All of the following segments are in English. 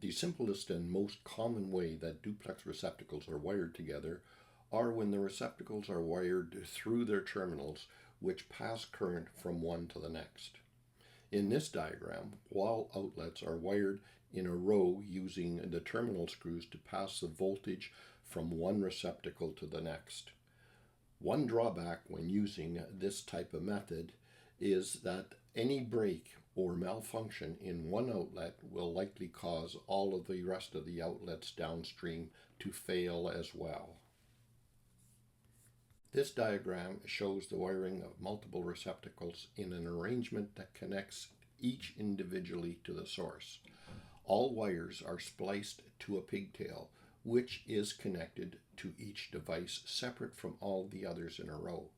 The simplest and most common way that duplex receptacles are wired together are when the receptacles are wired through their terminals, which pass current from one to the next. In this diagram, wall outlets are wired in a row using the terminal screws to pass the voltage from one receptacle to the next. One drawback when using this type of method is that any break or malfunction in one outlet will likely cause all of the rest of the outlets downstream to fail as well. This diagram shows the wiring of multiple receptacles in an arrangement that connects each individually to the source. All wires are spliced to a pigtail, which is connected to each device separate from all the others in a row.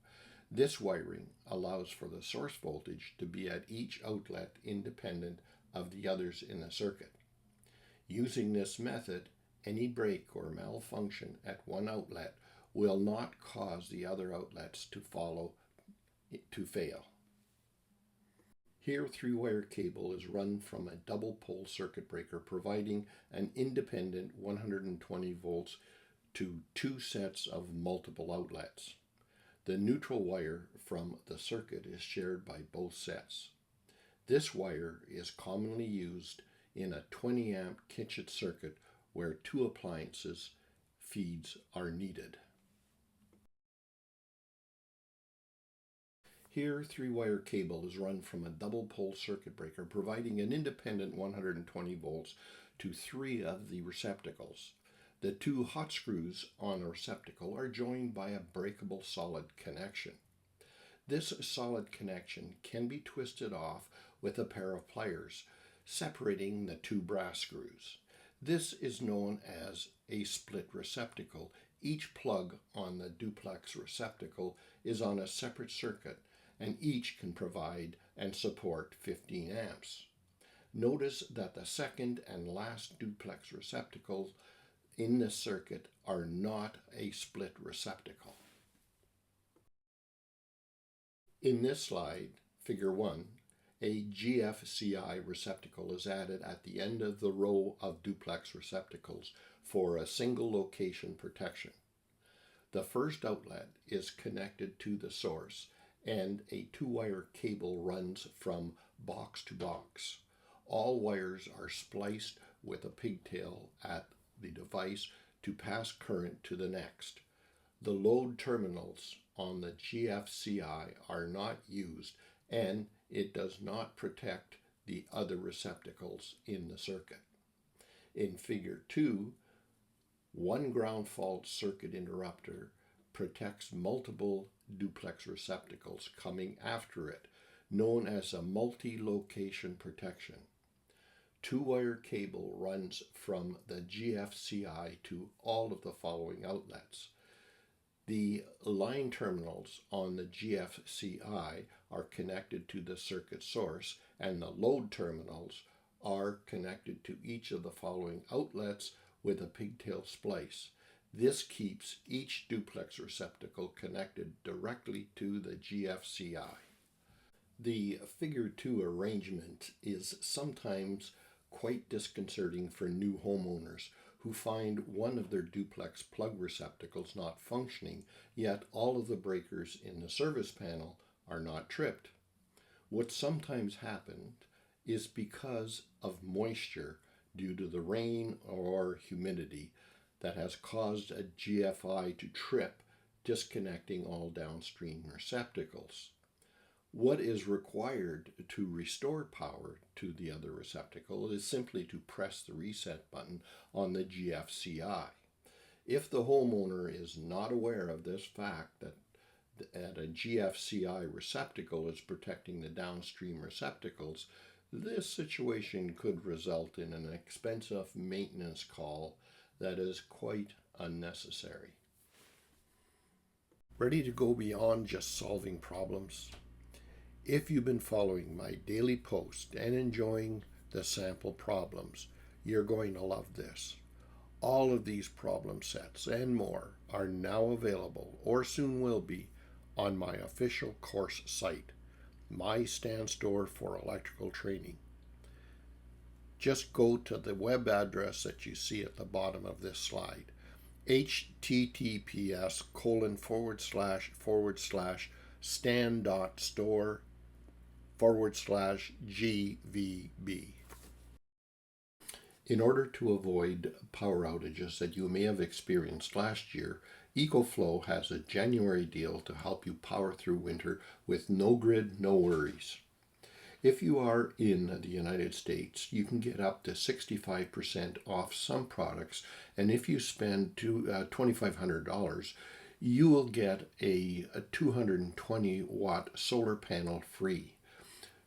This wiring allows for the source voltage to be at each outlet independent of the others in the circuit. Using this method, any break or malfunction at one outlet will not cause the other outlets to fail. Here, 3-wire cable is run from a double pole circuit breaker providing an independent 120 volts to 2 sets of multiple outlets. The neutral wire from the circuit is shared by both sets. This wire is commonly used in a 20 amp kitchen circuit where 2 appliances feeds are needed. Here, 3-wire cable is run from a double pole circuit breaker providing an independent 120 volts to 3 of the receptacles. The 2 hot screws on a receptacle are joined by a breakable solid connection. This solid connection can be twisted off with a pair of pliers, separating the 2 brass screws. This is known as a split receptacle. Each plug on the duplex receptacle is on a separate circuit, and each can provide and support 15 amps. Notice that the second and last duplex receptacles in this circuit are not a split receptacle. In this slide, figure 1, a 𝐃𝐈𝐒𝐂𝐋𝐀 receptacle is added at the end of the row of duplex receptacles for a single location protection. The first outlet is connected to the source and a 2-wire cable runs from box to box. All wires are spliced with a pigtail at the device to pass current to the next. The load terminals on the 𝐃𝐈𝐒𝐂𝐋𝐀 are not used, and it does not protect the other receptacles in the circuit. In figure 2, one ground fault circuit interrupter protects multiple duplex receptacles coming after it, known as a multi-location protection. 2-wire cable runs from the 𝐃𝐈𝐒𝐂𝐋𝐀 to all of the following outlets. The line terminals on the 𝐃𝐈𝐒𝐂𝐋𝐀 are connected to the circuit source, and the load terminals are connected to each of the following outlets with a pigtail splice. This keeps each duplex receptacle connected directly to the 𝐃𝐈𝐒𝐂𝐋𝐀. The figure 2 arrangement is sometimes quite disconcerting for new homeowners who find one of their duplex plug receptacles not functioning, yet all of the breakers in the service panel are not tripped. What sometimes happens is because of moisture due to the rain or humidity that has caused a GFI to trip, disconnecting all downstream receptacles. What is required to restore power to the other receptacle is simply to press the reset button on the 𝐃𝐈𝐒𝐂𝐋𝐀. If the homeowner is not aware of this fact that a 𝐃𝐈𝐒𝐂𝐋𝐀 receptacle is protecting the downstream receptacles, this situation could result in an expensive maintenance call that is quite unnecessary. Ready to go beyond just solving problems? If you've been following my daily post and enjoying the sample problems, you're going to love this. All of these problem sets and more are now available, or soon will be, on my official course site. My stands for electrical training. just go to the web address that you see at the bottom of this slide. https://stand.store/GVB. In order to avoid power outages that you may have experienced last year, EcoFlow has a January deal to help you power through winter with no grid, no worries. If you are in the United States, you can get up to 65% off some products, and if you spend $2,500, you will get a 220 watt solar panel free.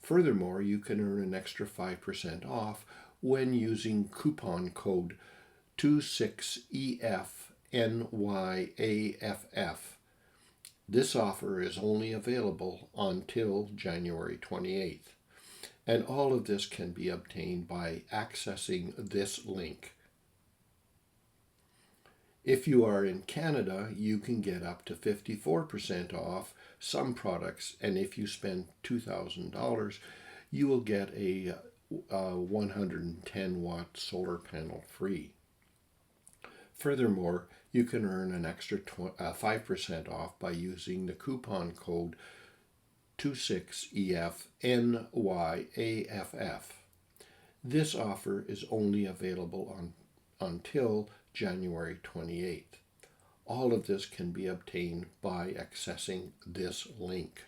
Furthermore, you can earn an extra 5% off when using coupon code 26EFNYAFF. This offer is only available until January 28th. And all of this can be obtained by accessing this link. If you are in Canada, you can get up to 54% off some products, and if you spend $2,000, you will get a 110 watt solar panel free. Furthermore, you can earn an extra 5% off by using the coupon code 26EFNYAFF. This offer is only available until January 28th. All of this can be obtained by accessing this link.